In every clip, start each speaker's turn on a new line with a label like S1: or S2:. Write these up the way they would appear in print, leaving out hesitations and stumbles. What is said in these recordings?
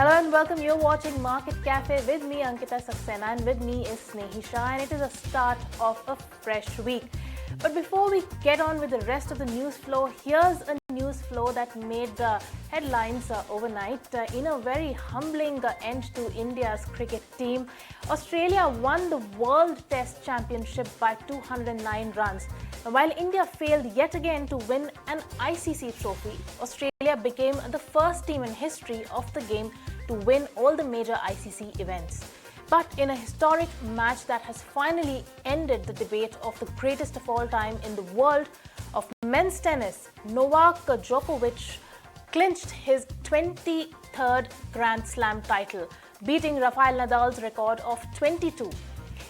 S1: Hello and welcome. You're watching Market Cafe with me, Ankita Saxena, and with me is Snehi Shah, and it is a start of a fresh week. But before we get on with the rest of the news flow, here's a news flow that made the headlines overnight. In a very humbling end to India's cricket team, Australia won the World Test Championship by 209 runs. While India failed yet again to win an ICC trophy, Australia became the first team in history of the game to win all the major ICC events. But in a historic match that has finally ended the debate of the greatest of all time in the world of men's tennis, Novak Djokovic clinched his 23rd Grand Slam title, beating Rafael Nadal's record of 22.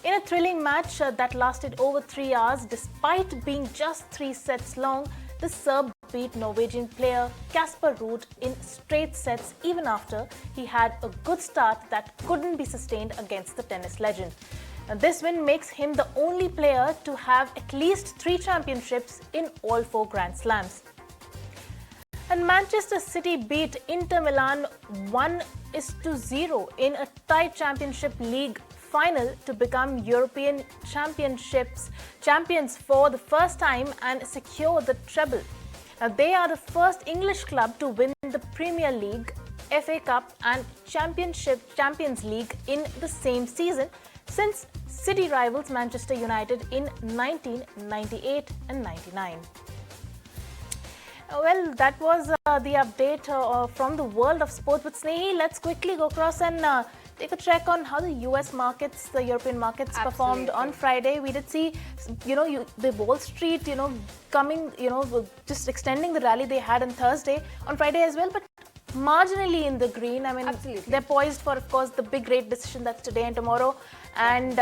S1: In a thrilling match that lasted over 3 hours, despite being just 3 sets long, the Serb beat Norwegian player Casper Ruud in straight sets even after he had a good start that couldn't be sustained against the tennis legend. Now, this win makes him the only player to have at least 3 championships in all 4 Grand Slams. And Manchester City beat Inter Milan 1-0 in a tied Championship League final to become European champions for the first time and secure the treble. Now, they are the first English club to win the Premier League, FA Cup and Champions League in the same season since City rivals Manchester United in 1998 and 99. Well, that was the update from the world of sports. But Snehi, let's quickly go across and take a check on how the US markets, the European markets performed on Friday. We did see, the Wall Street, coming, just extending the rally they had on Thursday, on Friday as well, but marginally in the green. I mean, they're poised for, of course, the big rate decision that's today and tomorrow. And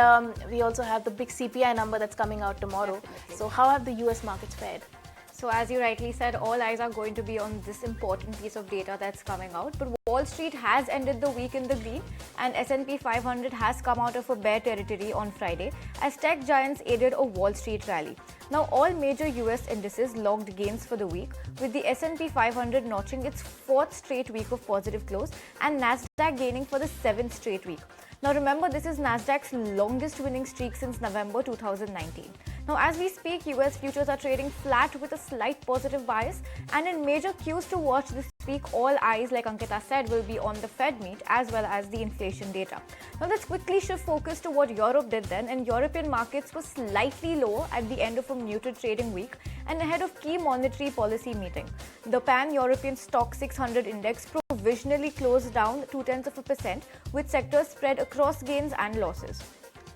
S1: we also have the big CPI number that's coming out tomorrow. Definitely. So how have the US markets fared?
S2: So as you rightly said, all eyes are going to be on this important piece of data that's coming out. But Wall Street has ended the week in the green and S&P 500 has come out of a bear territory on Friday as tech giants aided a Wall Street rally. Now all major US indices logged gains for the week, with the S&P 500 notching its 4th straight week of positive close and Nasdaq gaining for the 7th straight week. Now remember, this is Nasdaq's longest winning streak since November 2019. Now as we speak, US futures are trading flat with a slight positive bias, and in major cues to watch this week, all eyes, like Ankita said, will be on the Fed meet as well as the inflation data. Now let's quickly shift focus to what Europe did then, and European markets were slightly lower at the end of a muted trading week and ahead of key monetary policy meeting. The Pan-European Stock 600 index provisionally closed down 0.2%, with sectors spread across gains and losses.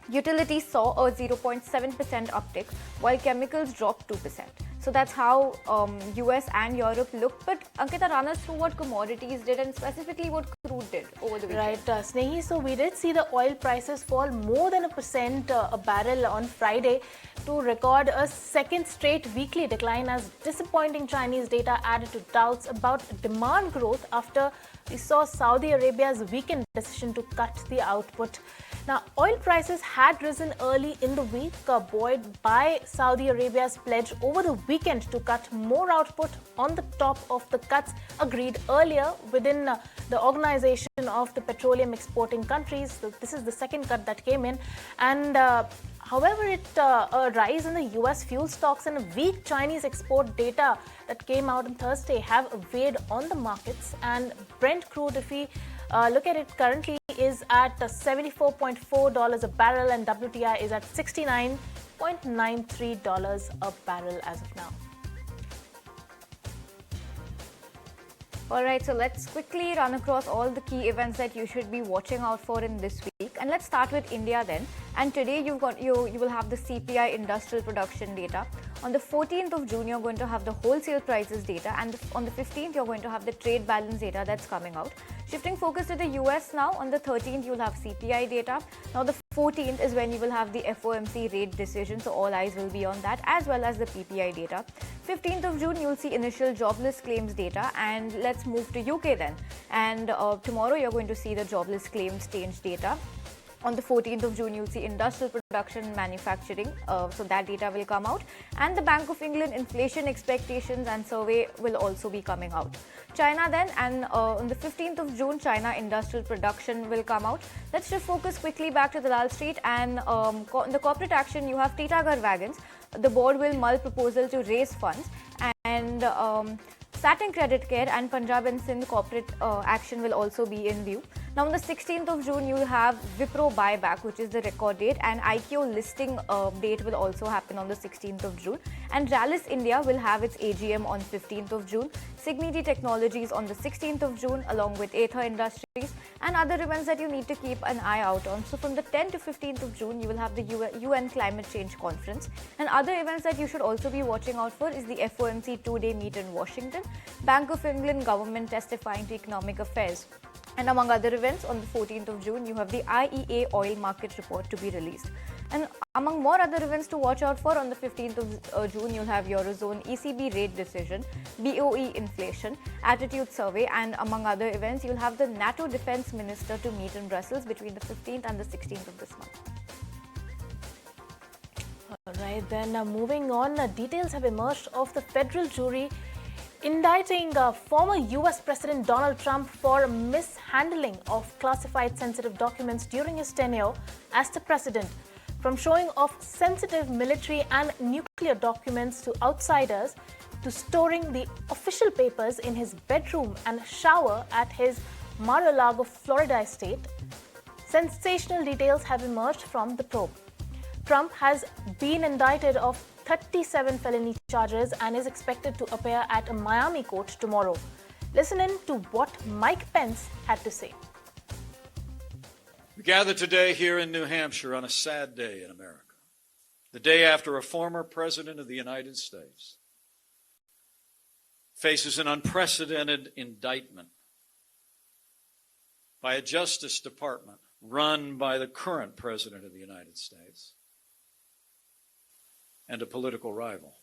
S2: Utilities saw a 0.7% uptick, while chemicals dropped 2%. So that's how US and Europe looked. But Ankita, run us through what commodities did and specifically what crude did over the weekend.
S1: Right, Snehi. So we did see the oil prices fall more than 1% a barrel on Friday to record a 2nd straight weekly decline as disappointing Chinese data added to doubts about demand growth after we saw Saudi Arabia's weekend decision to cut the output. Now, oil prices had risen early in the week, buoyed by Saudi Arabia's pledge over the weekend to cut more output on the top of the cuts agreed earlier within the Organization of the Petroleum Exporting Countries. So this is the 2nd cut that came in. And however, a rise in the US fuel stocks and a weak Chinese export data that came out on Thursday have weighed on the markets. And Brent crude, if we look at it currently, is at $74.4 a barrel and WTI is at $69.93 a barrel as of now.
S2: Alright, so let's quickly run across all the key events that you should be watching out for in this week. And let's start with India then. And today you will have the CPI industrial production data. On the 14th of June, you're going to have the wholesale prices data, and on the 15th, you're going to have the trade balance data that's coming out. Shifting focus to the US now, on the 13th, you'll have CPI data. Now, the 14th is when you will have the FOMC rate decision, so all eyes will be on that, as well as the PPI data. 15th of June, you'll see initial jobless claims data, and let's move to UK then. And tomorrow, you're going to see the jobless claims change data. On the 14th of June, you'll see industrial production and manufacturing. So that data will come out. And the Bank of England inflation expectations and survey will also be coming out. China then, and on the 15th of June, China industrial production will come out. Let's just focus quickly back to the Dalal Street. And in the corporate action, you have Titagar Wagons. The board will mull proposal to raise funds. And Satin Credit Care and Punjab and Sindh corporate action will also be in view. Now, on the 16th of June, you will have Wipro buyback, which is the record date, and IKO listing date will also happen on the 16th of June. And Rallis India will have its AGM on 15th of June. Signity Technologies on the 16th of June, along with Aether Industries and other events that you need to keep an eye out on. So, from the 10th to 15th of June, you will have the UN Climate Change Conference. And other events that you should also be watching out for is the FOMC two-day meet in Washington, Bank of England government testifying to economic affairs. And among other events, on the 14th of June, you have the IEA oil market report to be released. And among more other events to watch out for, on the 15th of June, you'll have Eurozone ECB rate decision, BOE inflation, attitude survey, and among other events, you'll have the NATO defense minister to meet in Brussels between the 15th and the 16th of this month.
S1: All right, then moving on, details have emerged of the federal jury indicting former US President Donald Trump for mishandling of classified sensitive documents during his tenure as the president, from showing off sensitive military and nuclear documents to outsiders, to storing the official papers in his bedroom and shower at his Mar-a-Lago, Florida estate. Sensational details have emerged from the probe. Trump has been indicted of 37 felony charges and is expected to appear at a Miami court tomorrow. Listen in to what Mike Pence had to say.
S3: We gather today here in New Hampshire on a sad day in America, the day after a former president of the United States faces an unprecedented indictment by a Justice Department run by the current president of the United States and a political rival.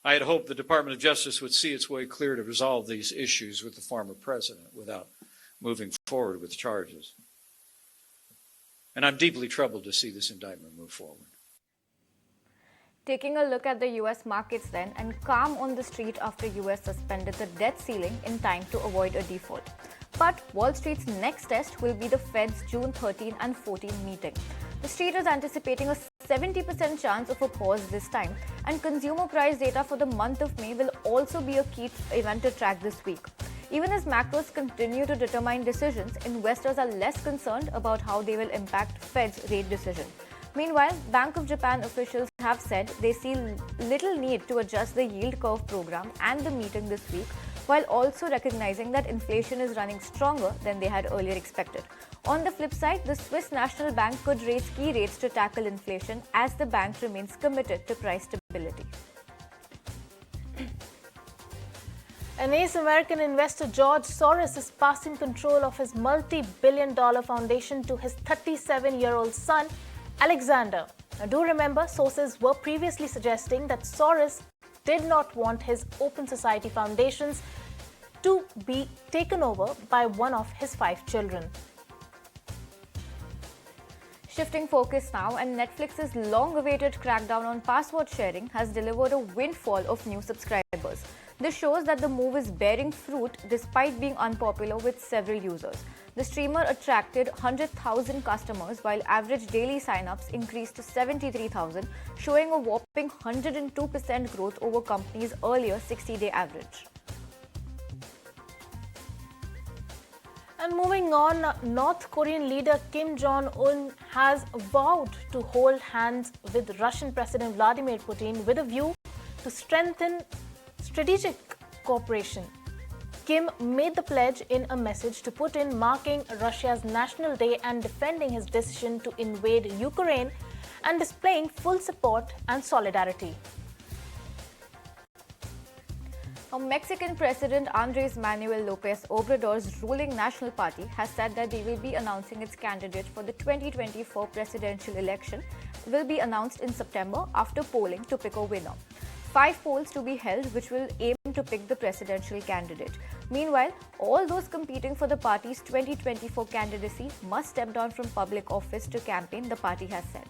S3: I had hoped the Department of Justice would see its way clear to resolve these issues with the former president without moving forward with charges. And I'm deeply troubled to see this indictment move forward.
S2: Taking a look at the US markets then, and calm on the street after US suspended the debt ceiling in time to avoid a default. But Wall Street's next test will be the Fed's June 13 and 14 meeting. The street is anticipating a 70% chance of a pause this time, and consumer price data for the month of May will also be a key event to track this week. Even as macros continue to determine decisions, investors are less concerned about how they will impact Fed's rate decision. Meanwhile, Bank of Japan officials have said they see little need to adjust the yield curve program and the meeting this week, while also recognizing that inflation is running stronger than they had earlier expected. On the flip side, the Swiss National Bank could raise key rates to tackle inflation as the bank remains committed to price stability.
S1: An American investor George Soros is passing control of his multi-billion-dollar foundation to his 37-year-old son, Alexander. Now, do remember, sources were previously suggesting that Soros did not want his Open Society foundations to be taken over by one of his 5 children.
S2: Shifting focus now, and Netflix's long-awaited crackdown on password sharing has delivered a windfall of new subscribers. This shows that the move is bearing fruit despite being unpopular with several users. The streamer attracted 100,000 customers, while average daily sign-ups increased to 73,000, showing a whopping 102% growth over company's earlier 60-day average.
S1: And moving on, North Korean leader Kim Jong-un has vowed to hold hands with Russian President Vladimir Putin with a view to strengthen strategic cooperation. Kim made the pledge in a message to Putin marking Russia's National Day and defending his decision to invade Ukraine and displaying full support and solidarity.
S2: Mexican President Andrés Manuel López Obrador's ruling National Party has said that they will be announcing its candidate for the 2024 presidential election will be announced in September after polling to pick a winner. 5 polls to be held which will aim to pick the presidential candidate. Meanwhile, all those competing for the party's 2024 candidacy must step down from public office to campaign, the party has said.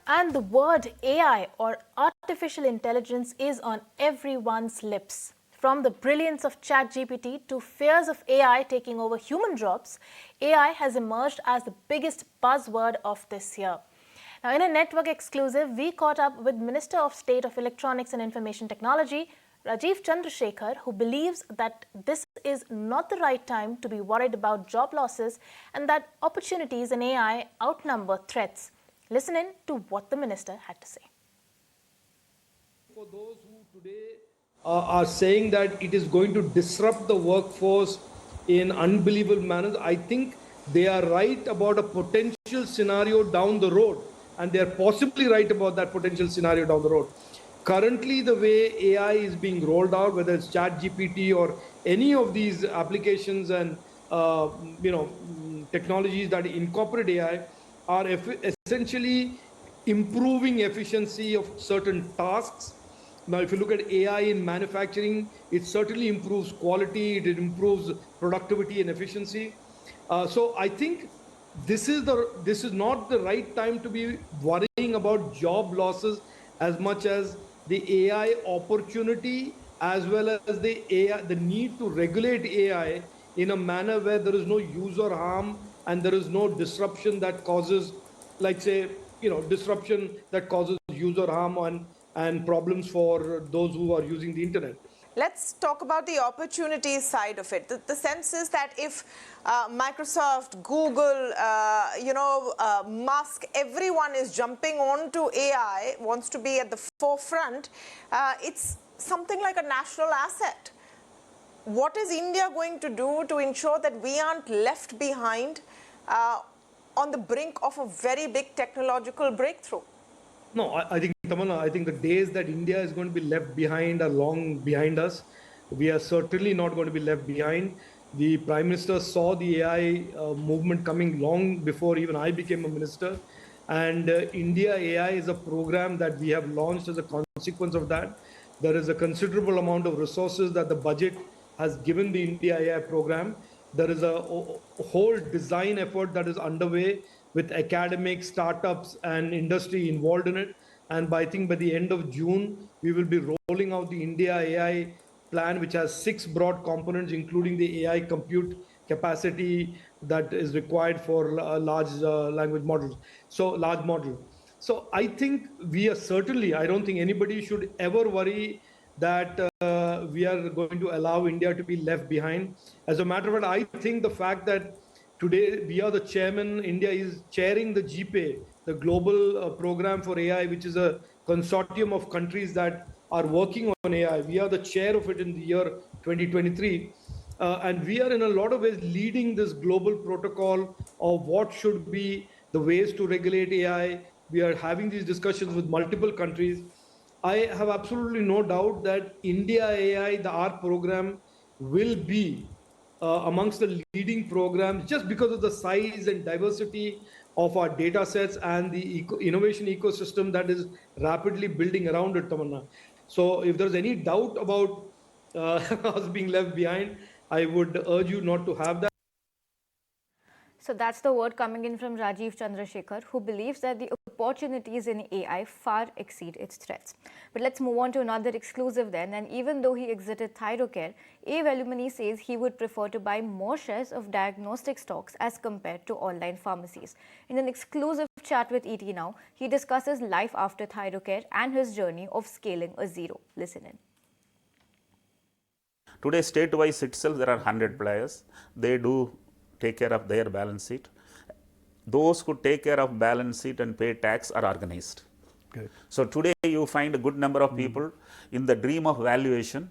S1: And the word AI or artificial intelligence is on everyone's lips. From the brilliance of ChatGPT to fears of AI taking over human jobs, AI has emerged as the biggest buzzword of this year. Now, in a network exclusive, we caught up with Minister of State of Electronics and Information Technology, Rajiv Chandrasekhar, who believes that this is not the right time to be worried about job losses and that opportunities in AI outnumber threats. Listen in to what the minister had to say.
S4: For those who today are saying that it is going to disrupt the workforce in unbelievable manners, I think they are right about a potential scenario down the road, and they are possibly right about that potential scenario down the road. Currently, the way AI is being rolled out, whether it's ChatGPT or any of these applications and technologies that incorporate AI, are essentially improving efficiency of certain tasks. Now, if you look at AI in manufacturing, it certainly improves quality, it improves productivity and efficiency. So I think this is not the right time to be worrying about job losses as much as the AI opportunity, as well as the need to regulate AI in a manner where there is no user harm and there is no disruption that causes, like say, disruption that causes user harm and problems for those who are using the internet.
S5: Let's talk about the opportunities side of it. The sense is that if Microsoft, Google, Musk, everyone is jumping onto AI, wants to be at the forefront, it's something like a national asset. What is India going to do to ensure that we aren't left behind on the brink of a very big technological breakthrough?
S4: No, I think, Tamanna, I think the days that India is going to be left behind are long behind us. We are certainly not going to be left behind. The Prime Minister saw the AI movement coming long before even I became a minister. And India AI is a program that we have launched as a consequence of that. There is a considerable amount of resources that the budget has given the India AI program. There is a whole design effort that is underway with academic, startups, and industry involved in it. And I think by the end of June, we will be rolling out the India AI plan, which has 6 broad components, including the AI compute capacity that is required for large language models. So large model. So I think we are certainly, I don't think anybody should ever worry that we are going to allow India to be left behind. As a matter of fact, I think the fact that today we are the chairman, India is chairing the GPay, the global program for AI, which is a consortium of countries that are working on AI. We are the chair of it in the year 2023. And we are in a lot of ways leading this global protocol of what should be the ways to regulate AI. We are having these discussions with multiple countries. I have absolutely no doubt that India AI, our program, will be amongst the leading programs just because of the size and diversity of our data sets and the innovation ecosystem that is rapidly building around it, Tamanna. So if there's any doubt about us being left behind, I would urge you not to have that.
S2: So that's the word coming in from Rajiv Chandrasekhar, who believes that the opportunities in AI far exceed its threats. But let's move on to another exclusive then. And even though he exited Thyrocare, A. Velumani says he would prefer to buy more shares of diagnostic stocks as compared to online pharmacies. In an exclusive chat with ET Now, he discusses life after Thyrocare and his journey of scaling a zero. Listen in.
S6: Today, state-wise itself, there are 100 players. They do take care of their balance sheet. Those who take care of balance sheet and pay tax are organized.
S7: Good.
S6: So today you find a good number of people in the dream of valuation.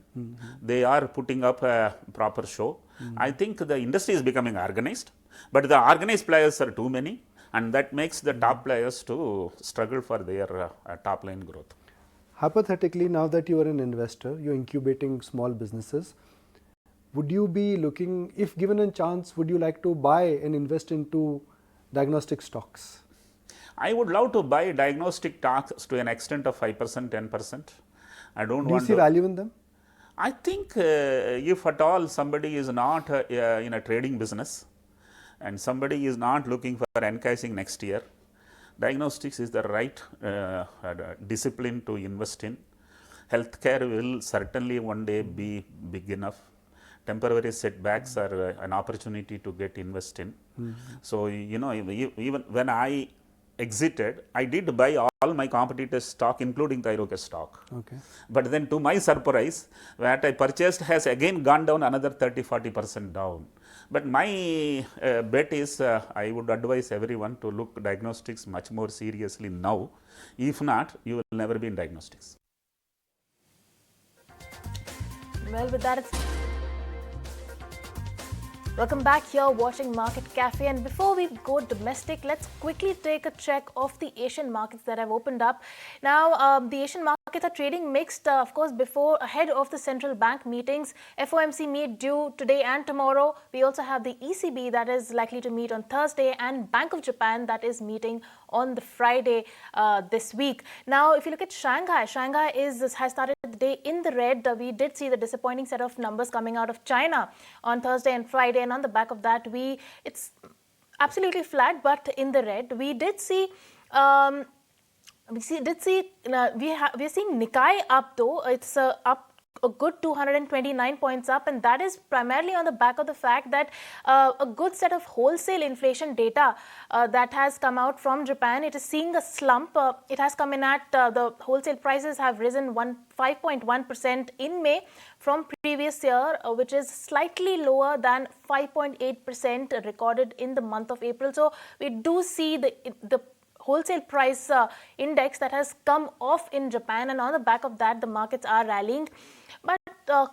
S6: They are putting up a proper show. I think the industry is becoming organized, but the organized players are too many, and that makes the top players to struggle for their top line growth.
S7: Hypothetically, now that you are an investor, you're incubating small businesses, would you be looking, if given a chance, would you like to buy and invest into diagnostic stocks?
S6: I would love to buy diagnostic stocks to an extent of 5%, 10%. I don't
S7: Do you
S6: want
S7: see
S6: to.
S7: value in them?
S6: I think if at all somebody is not in a trading business and somebody is not looking for encashing next year, diagnostics is the right discipline to invest in. Healthcare will certainly one day be big enough. Temporary setbacks are an opportunity to get invest in. So, you know, even when I exited, I did buy all my competitors' stock, including Thyroka stock.
S7: Okay.
S6: But then to my surprise, what I purchased has again gone down another 30-40% down. But my bet is I would advise everyone to look diagnostics much more seriously now. If not, you will never be in diagnostics.
S1: Well, with that, welcome back here watching Market Cafe, and before we go domestic, let's quickly take a check of the Asian markets that have opened up. Now, the Asian markets are trading mixed, of course, ahead of the central bank meetings. FOMC meet due today and tomorrow. We also have the ECB that is likely to meet on Thursday, and Bank of Japan that is meeting on the Friday this week. Now, if you look at Shanghai has started the day in the red. We did see the disappointing set of numbers coming out of China on Thursday and Friday, and on the back of that, it's absolutely flat, but in the red. We did see. We're seeing Nikkei up though. It's up a good 229 points up, and that is primarily on the back of the fact that a good set of wholesale inflation data that has come out from Japan. It is seeing a slump. It has come in at the wholesale prices have risen 5.1% in May from previous year, which is slightly lower than 5.8% recorded in the month of April. So we do see the wholesale price index that has come off in Japan, and on the back of that, the markets are rallying. But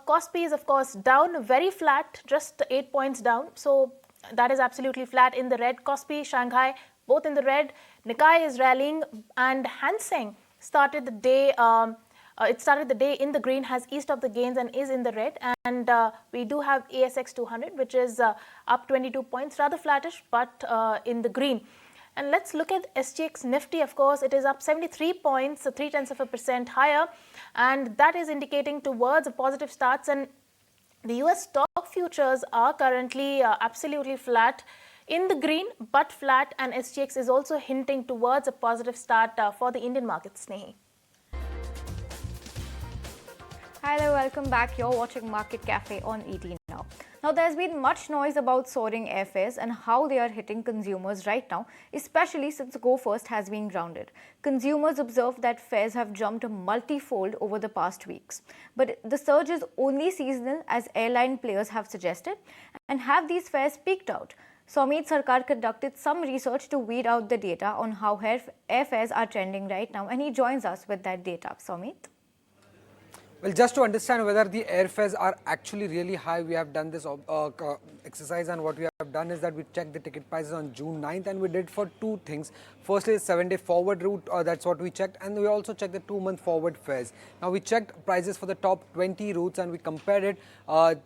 S1: Kospi is, of course, down, very flat, just 8 points down. So that is absolutely flat in the red. Kospi, Shanghai, both in the red. Nikkei is rallying, and Hang Seng started the day. It started the day in the green, has eased of the gains, and is in the red. And we do have ASX 200, which is up 22 points, rather flattish, but in the green. And let's look at SGX Nifty. Of course, it is up 73 points, 0.3% higher, and that is indicating towards a positive starts. And the US stock futures are currently absolutely flat in the green, but flat, and SGX is also hinting towards a positive start for the Indian markets. Snehi.
S2: Hi there, welcome back. You're watching Market Cafe on ET Now. Now, there's been much noise about soaring airfares and how they are hitting consumers right now, especially since Go First has been grounded. Consumers observe that fares have jumped multi-fold over the past weeks. But the surge is only seasonal, as airline players have suggested. And have these fares peaked out? Somit Sarkar conducted some research to weed out the data on how airfares are trending right now, and he joins us with that data. Somit?
S8: Well, just to understand whether the airfares are actually really high, we have done this exercise, and what we have done is that we checked the ticket prices on June 9th, and we did for two things. Firstly, 7-day forward route, that's what we checked, and we also checked the 2-month forward fares. Now, we checked prices for the top 20 routes, and we compared it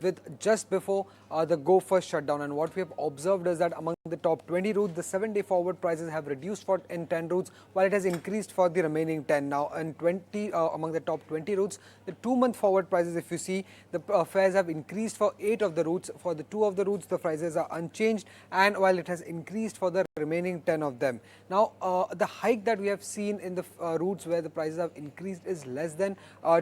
S8: with just before the Go First shutdown, and what we have observed is that among the top 20 routes, the 7-day forward prices have reduced in 10 routes, while it has increased for the remaining 10. Now, in among the top 20 routes, the 2-month forward prices, if you see, the fares have increased for 8 of the routes. For the 2 of the routes, the prices are unchanged, and while it has increased for the remaining 10 of them. Now, the hike that we have seen in the routes where the prices have increased is less than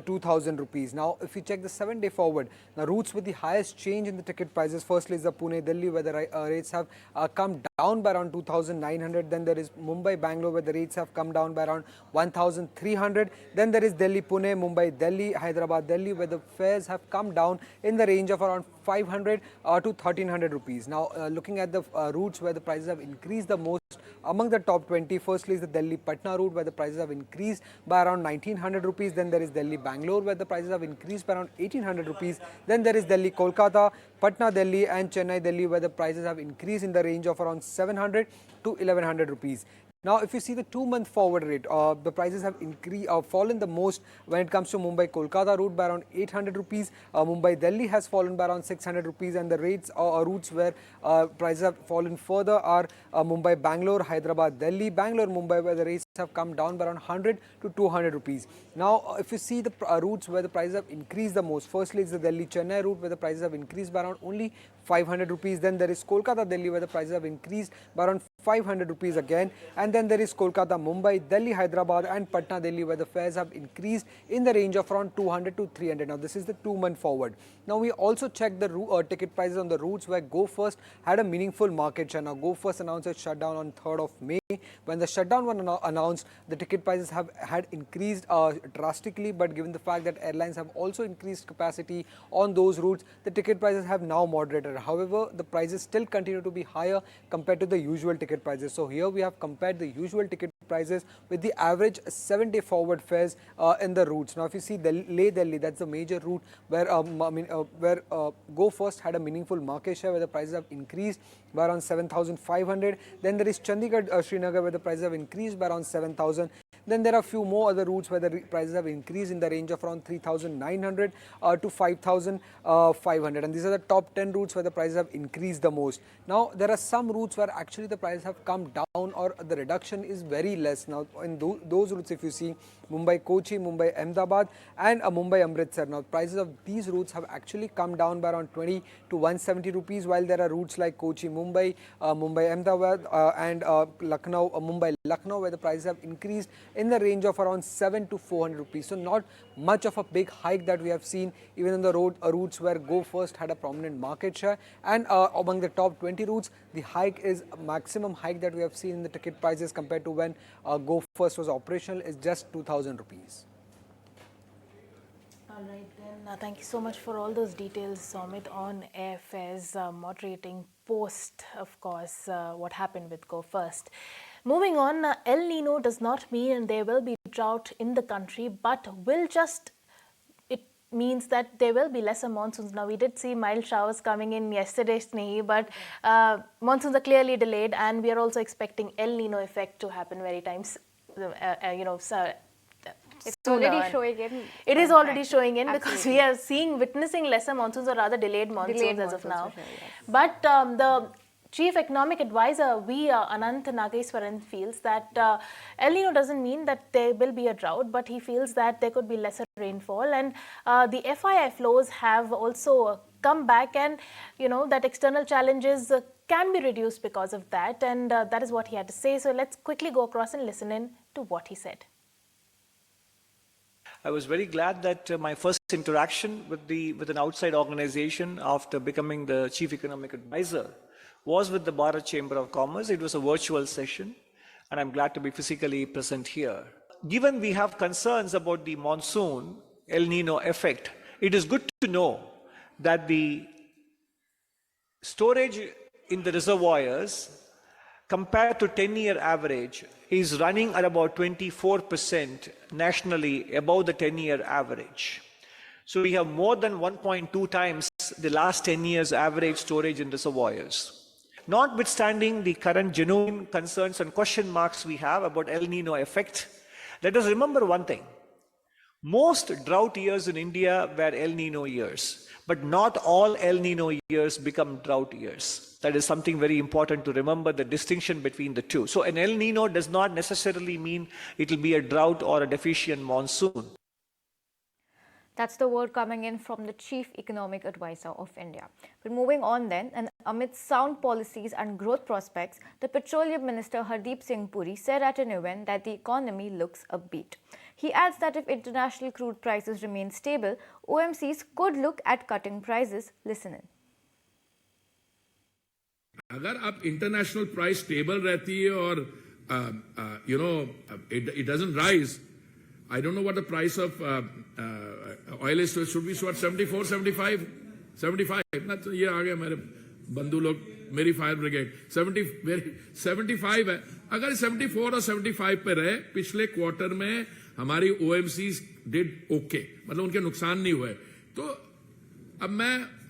S8: 2,000 rupees. Now, if you check the 7-day forward, the routes with the highest change in the ticket prices, firstly is the Pune-Delhi, where the rates have come down by around 2,900. Then there is Mumbai-Bangalore, where the rates have come down by around 1,300. Then there is Delhi-Pune, Mumbai-Delhi, Hyderabad-Delhi, where the fares have come down in the range of around 500 to 1,300 rupees. Now, looking at the routes where the prices have increased the most among the top 20, firstly is the Delhi-Patna route, where the prices have increased by around 1,900 rupees. Then there is Delhi-Bangalore, where the prices have increased by around 1,800 rupees. Then there is Delhi-Kolkata, Patna-Delhi, and Chennai-Delhi, where the prices have increased in the range of around 700 to 1,100 rupees. Now, if you see the 2-month forward rate, the prices have fallen the most when it comes to Mumbai-Kolkata route by around 800 rupees. Mumbai-Delhi has fallen by around 600 rupees, and the rates routes where prices have fallen further are Mumbai-Bangalore, Hyderabad-Delhi, Bangalore-Mumbai, where the rates have come down by around 100 to 200 rupees. Now, if you see the routes where the prices have increased the most, firstly it's the Delhi-Chennai route where the prices have increased by around only 500 rupees. Then there is Kolkata-Delhi where the prices have increased by around 500 rupees again. And then there is Kolkata-Mumbai, Delhi-Hyderabad and Patna-Delhi where the fares have increased in the range of around 200 to 300. Now, this is the 2-month forward. Now, we also checked the ticket prices on the routes where Go First had a meaningful market share. Now, Go First announced its shutdown on 3rd of May. When the shutdown was announced, the ticket prices had increased drastically, but given the fact that airlines have also increased capacity on those routes, the ticket prices have now moderated. However, the prices still continue to be higher compared to the usual ticket prices. So here we have compared the usual ticket prices with the average 7-day forward fares in the routes. Now, if you see Delhi, that's the major route where Go First had a meaningful market share, where the prices have increased by around 7,500. Then there is Chandigarh, Srinagar, where the prices have increased by around 7,000. Then there are a few more other routes where the prices have increased in the range of around 3,900 to 5,500. And these are the top 10 routes where the prices have increased the most. Now, there are some routes where actually the prices have come down or the reduction is very less. Now, in those routes, if you see Mumbai-Kochi, Mumbai-Ahmedabad and Mumbai-Amritsar. Now, prices of these routes have actually come down by around 20 to 170 rupees, while there are routes like Kochi-Mumbai, Mumbai-Ahmedabad and Mumbai-Lucknow, where the prices have increased in the range of around 7 to 400 rupees. So, not much of a big hike that we have seen even in the routes where Go First had a prominent market share. And among the top 20 routes, the hike is maximum hike that we have seen in the ticket prices compared to when Go First was operational is just 2,000 rupees.
S1: All right, then. Thank you so much for all those details, Somit, on airfares moderating post, of course, what happened with Go First. Moving on, El Nino does not mean there will be drought in the country, but it means that there will be lesser monsoons. Now, we did see mild showers coming in yesterday, Snehi, but monsoons are clearly delayed, and we are also expecting El Nino effect to happen very times,
S2: It's already showing in.
S1: It is already showing in because we are witnessing lesser monsoons, or rather delayed monsoons as of now.
S2: Sure, yes.
S1: But the Chief Economic Advisor, Anant Nageswaran, feels that El Nino doesn't mean that there will be a drought, but he feels that there could be lesser rainfall, and the FII flows have also come back, and that external challenges can be reduced because of that, and that is what he had to say. So let's quickly go across and listen in to what he said.
S9: I was very glad that my first interaction with an outside organization after becoming the Chief Economic Advisor was with the Bharat Chamber of Commerce. It was a virtual session, and I'm glad to be physically present here. Given we have concerns about the monsoon El Nino effect, it is good to know that the storage in the reservoirs compared to 10-year average is running at about 24% nationally above the 10-year average. So we have more than 1.2 times the last 10 years average storage in reservoirs. Notwithstanding the current genuine concerns and question marks we have about El Nino effect, let us remember one thing. Most drought years in India were El Nino years, but not all El Nino years become drought years. That is something very important to remember, the distinction between the two. So an El Nino does not necessarily mean it will be a drought or a deficient monsoon.
S2: That's the word coming in from the Chief Economic Advisor of India. But moving on then, and amidst sound policies and growth prospects, the Petroleum Minister Hardeep Singh Puri said at an event that the economy looks upbeat. He adds that if international crude prices remain stable, OMCs could look at cutting prices. Listen in.
S10: अगर आप international price stable रहती है और it doesn't rise, I don't know what the price of oil is. So it should be what, 74, 75, 75. ये आ गया मेरे बंधु लोग, मेरी फायर ब्रिगेड 75 है. अगर 74 और 75 पे रहे, पिछले क्वार्टर में हमारी OMCs did okay, मतलब उनके नुकसान नहीं हुए. तो अब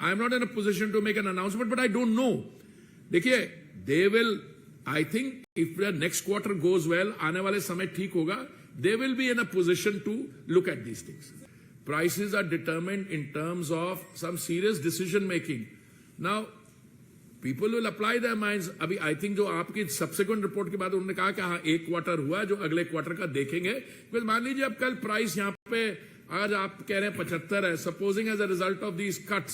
S10: I am not in a position to make an announcement, but I don't know. देखिए, they will I think if the next quarter goes well, आने वाले समय ठीक होगा, they will be in a position to look at these things. Prices are determined in terms of some serious decision making. Now, people will apply their minds. अभी I think जो आपकी subsequent report के बाद उन्होंने कहा कि हाँ एक क्वार्टर हुआ, जो अगले क्वार्टर का देखेंगे. Because मान लीजिए अब कल प्राइस यहाँ पे आज आप कह रहे हैं 75 है. Supposing as a result of these cuts,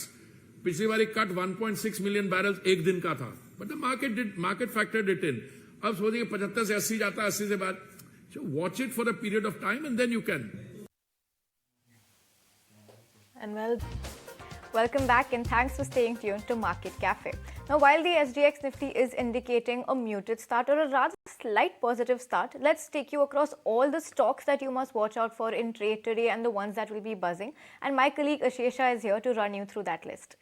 S10: पिछली बारी कट 1.6 million barrels एक दिन का था. But the market factored it in. अब सोचिए 75 से 80 जाता है, 80 से बाद. So watch it for a period of time and then you can.
S1: And well,
S2: Welcome back and thanks for staying tuned to Market Cafe. Now, while the SGX Nifty is indicating a muted start or a rather slight positive start, let's take you across all the stocks that you must watch out for in trade today and the ones that will be buzzing. And my colleague Ashesha is here to run you through that list.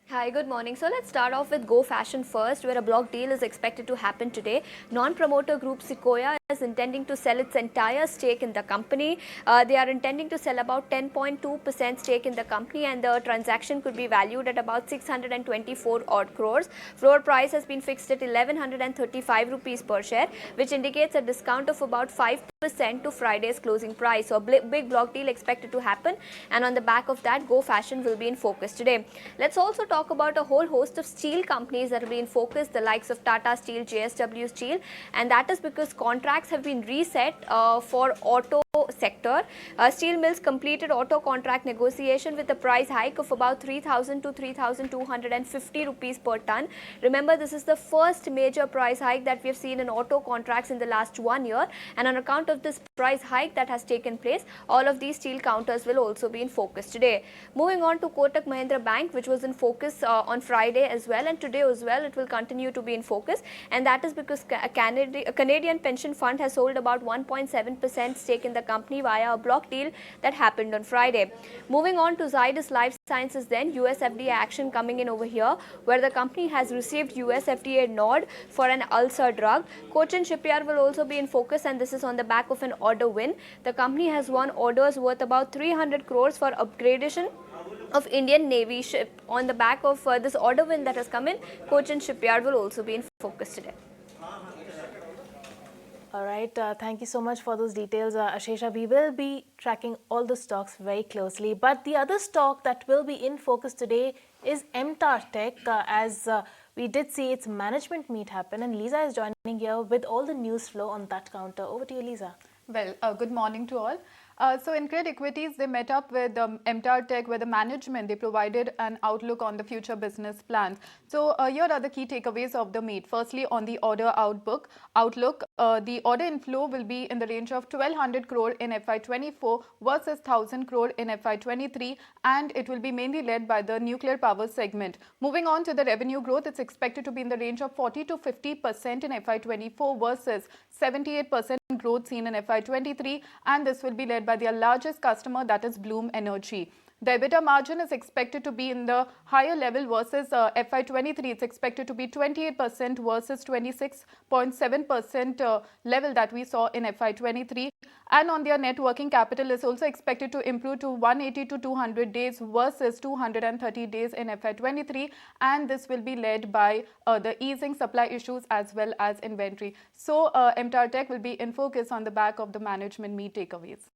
S11: Hi, good morning. So let's start off with Go Fashion first, where a block deal is expected to happen today. Non-promoter group Sequoia is intending to sell its entire stake in the company. They are intending to sell about 10.2% stake in the company, and the transaction could be valued at about 624 odd crores. Floor price has been fixed at 1135 rupees per share, which indicates a discount of about 5% to Friday's closing price. So a big block deal expected to happen, and on the back of that, Go Fashion will be in focus today. Let's also talk about a whole host of steel companies that will be in focus, the likes of Tata Steel, JSW Steel, and that is because contracts have been reset for auto sector. Steel mills completed auto contract negotiation with a price hike of about 3,000 to 3,250 rupees per ton. Remember, this is the first major price hike that we have seen in auto contracts in the last 1 year, and on account of this price hike that has taken place, all of these steel counters will also be in focus today. Moving on to Kotak Mahindra Bank, which was in focus on Friday as well, and today as well it will continue to be in focus, and that is because a Canadian pension fund has sold about 1.7% stake in the company via a block deal that happened on Friday. Moving on to Zydus Life Sciences then, US FDA action coming in over here, where the company has received US FDA nod for an ulcer drug. Cochin Shipyard will also be in focus, and this is on the back of an order win. The company has won orders worth about 300 crores for upgradation of Indian Navy ship. On the back of this order win that has come in, Cochin Shipyard will also be in focus today.
S1: all right, thank you so much for those details, Ashesha. We will be tracking all the stocks very closely, but the other stock that will be in focus today is MTAR Tech, as we did see its management meet happen, and Lisa is joining here with all the news flow on that counter. Over to you, Lisa.
S12: Well, good morning to all. So in Cred Equities, they met up with MTAR Tech, where the management, they provided an outlook on the future business plans. So here are the key takeaways of the meet. Firstly, on the order outlook, the order inflow will be in the range of 1,200 crore in FY24 versus 1,000 crore in FY23, and it will be mainly led by the nuclear power segment. Moving on to the revenue growth, it's expected to be in the range of 40 to 50% in FY24 versus 78% growth seen in FY23, and this will be led by their largest customer, that is Bloom Energy. The EBITDA margin is expected to be in the higher level versus FY23. It's expected to be 28% versus 26.7% level that we saw in FY23. And on their net working capital is also expected to improve to 180 to 200 days versus 230 days in FY23. And this will be led by the easing supply issues as well as inventory. So MTAR Tech will be in focus on the back of the management meet takeaways.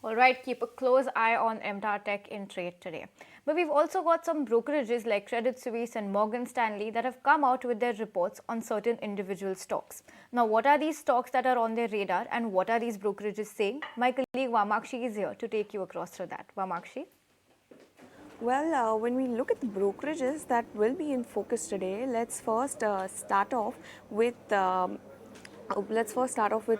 S2: All right, keep a close eye on MTAR Tech in trade today. But we've also got some brokerages like Credit Suisse and Morgan Stanley that have come out with their reports on certain individual stocks. Now, what are these stocks that are on their radar, and what are these brokerages saying? My colleague Vamakshi is here to take you across through that. Vamakshi?
S13: Well, when we look at the brokerages that will be in focus today, let's first start off with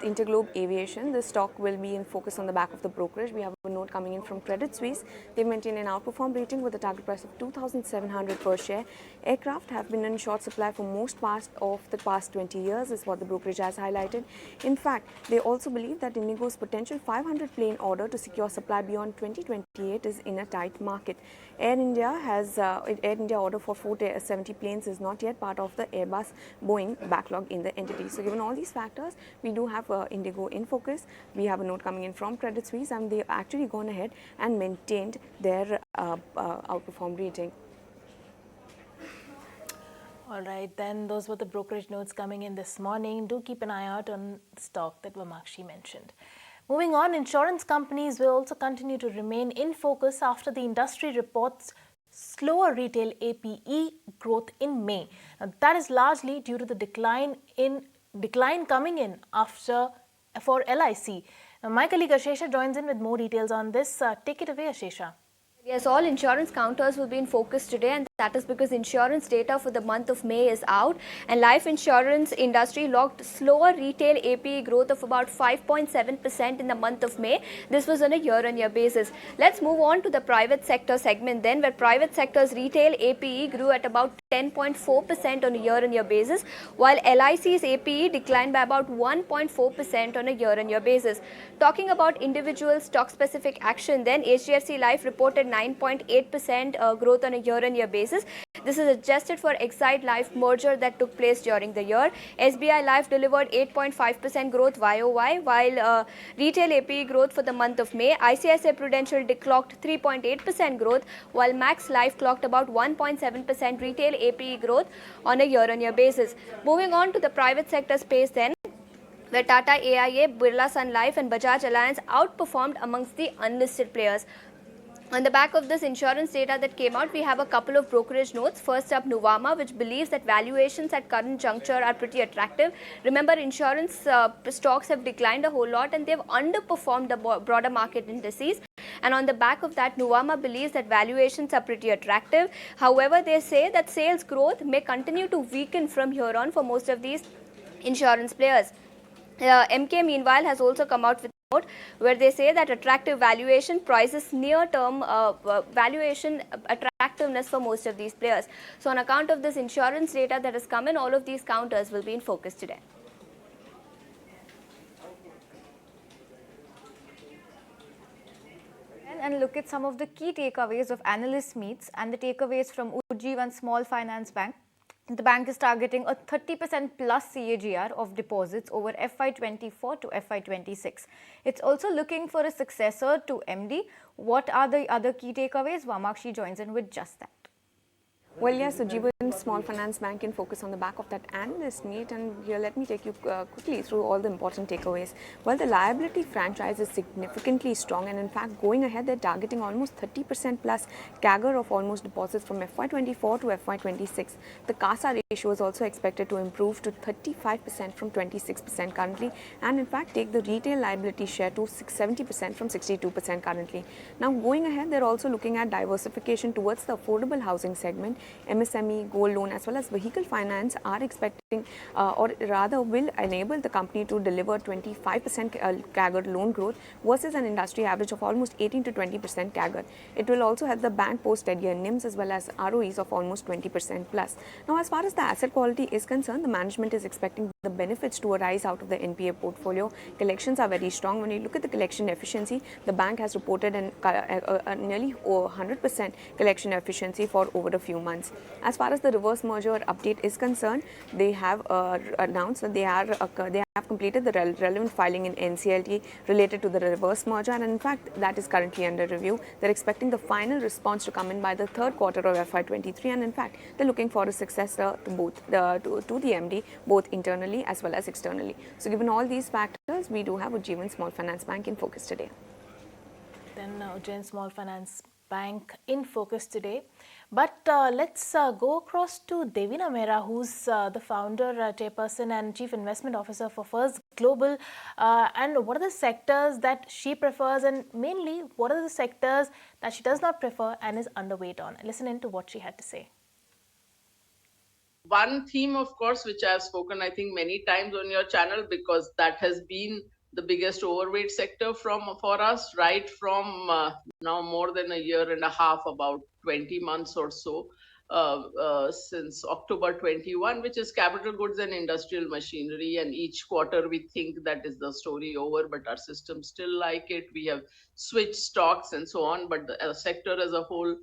S13: Interglobe Aviation. This stock will be in focus on the back of the brokerage. We have a note coming in from Credit Suisse. They've maintained an outperform rating with a target price of 2,700 per share. Aircraft have been in short supply for most of the past 20 years, is what the brokerage has highlighted. In fact, they also believe that Indigo's potential 500 plane order to secure supply beyond 2028 is in a tight market. Air India order for 470 planes is not yet part of the Airbus Boeing backlog in the entity. So given all these factors, we do have Indigo in focus. We have a note coming in from Credit Suisse, and they've actually gone ahead and maintained their outperform rating.
S1: All right, then those were the brokerage notes coming in this morning. Do keep an eye out on the stock that Vamakshi mentioned. Moving on, insurance companies will also continue to remain in focus after the industry reports slower retail APE growth in May. Now, that is largely due to the decline coming in after for LIC. Now, my colleague Ashesha joins in with more details on this. Take it away, Ashesha.
S11: Yes, all insurance counters will be in focus today, and that is because insurance data for the month of May is out, and life insurance industry logged slower retail APE growth of about 5.7% in the month of May. This was on a year-on-year basis. Let's move on to the private sector segment then, where private sector's retail APE grew at about 10.4% on a year-on-year basis, while LIC's APE declined by about 1.4% on a year-on-year basis. Talking about individual stock-specific action, then HDFC Life reported 9.8% growth on a year-on-year basis. This is adjusted for Exide Life merger that took place during the year. SBI Life delivered 8.5% growth YOY, while retail APE growth for the month of May. ICICI Prudential clocked 3.8% growth, while Max Life clocked about 1.7% retail APE growth on a year-on-year basis. Moving on to the private sector space then, where Tata AIA, Birla Sun Life and Bajaj Alliance outperformed amongst the unlisted players. On the back of this insurance data that came out, we have a couple of brokerage notes. First up, Nuvama, which believes that valuations at current juncture are pretty attractive. Remember, insurance stocks have declined a whole lot and they've underperformed the broader market indices. And on the back of that, Nuvama believes that valuations are pretty attractive. However, they say that sales growth may continue to weaken from here on for most of these insurance players. MK, meanwhile, has also come out with a note where they say that attractive valuation prices near-term valuation attractiveness for most of these players. So, on account of this insurance data that has come in, all of these counters will be in focus today.
S2: And look at some of the key takeaways of analyst meets and the takeaways from Ujjivan Small Finance Bank. The bank is targeting a 30% plus CAGR of deposits over FY24 to FY26. It's also looking for a successor to MD. What are the other key takeaways? Vamakshi joins in with just that.
S13: Well, yes, Ujjivan Small Finance Bank can focus on the back of that analyst meet, and here let me take you quickly through all the important takeaways. Well, the liability franchise is significantly strong, and in fact, going ahead, they're targeting almost 30% plus CAGR of almost deposits from FY24 to FY26. The CASA ratio is also expected to improve to 35% from 26% currently, and in fact, take the retail liability share to 70% from 62% currently. Now, going ahead, they're also looking at diversification towards the affordable housing segment. MSME, gold loan as well as vehicle finance are expecting or rather will enable the company to deliver 25% CAGR loan growth versus an industry average of almost 18 to 20% CAGR. It will also help the bank post steadier NIMs as well as ROEs of almost 20% plus. Now, as far as the asset quality is concerned, the management is expecting the benefits to arise out of the NPA portfolio. Collections are very strong. When you look at the collection efficiency, the bank has reported nearly 100% collection efficiency for over a few months. As far as the reverse merger update is concerned, they have announced that they have completed the relevant filing in NCLT related to the reverse merger, and in fact that is currently under review. They're expecting the final response to come in by the third quarter of FY23, and in fact they're looking for a successor to both to the MD, both internally as well as externally. So given all these factors, we do have Ujjivan Small Finance Bank in focus today.
S1: Then Ujjivan Small Finance Bank in focus today. But let's go across to Devina Mehra, who's the founder, chairperson and chief investment officer for First Global. And what are the sectors that she prefers, and mainly what are the sectors that she does not prefer and is underweight on? Listen in to what she had to say.
S14: One theme, of course, which I have spoken, I think, many times on your channel, because that has been the biggest overweight sector for us right from now more than a year and a half, about 20 months or so, since October 21, which is capital goods and industrial machinery. And each quarter we think that is the story over, but our systems still like it. We have switched stocks and so on, but the sector as a whole,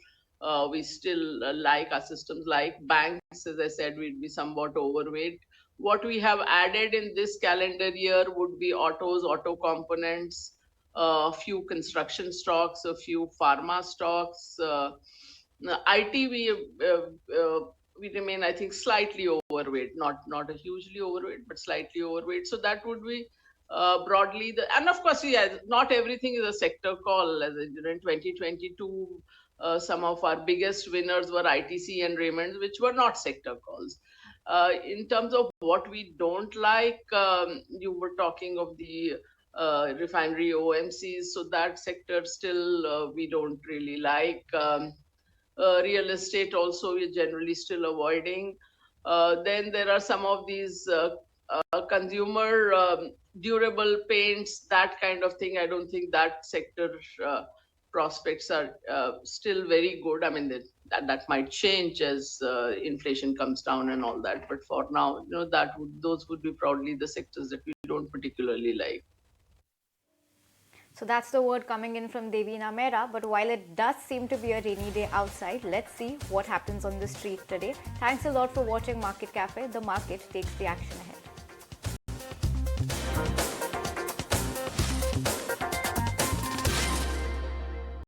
S14: we still like our systems. Like banks, as I said, we'd be somewhat overweight. What we have added in this calendar year would be autos, auto components, a few construction stocks, a few pharma stocks. IT, we we remain, I think, slightly overweight, not a hugely overweight, but slightly overweight. So that would be broadly the, and of course, yeah, not everything is a sector call. As in 2022, some of our biggest winners were ITC and Raymond, which were not sector calls. In terms of what we don't like, you were talking of the refinery OMCs, so that sector still we don't really like. Real estate also we're generally still avoiding. Then there are some of these consumer durable paints, that kind of thing. I don't think that sector prospects are still very good. I mean, that might change as inflation comes down and all that. But for now, those would be probably the sectors that we don't particularly like.
S2: So that's the word coming in from Devina Mehra. But while it does seem to be a rainy day outside, let's see what happens on the street today. Thanks a lot for watching Market Cafe. The market takes the action ahead.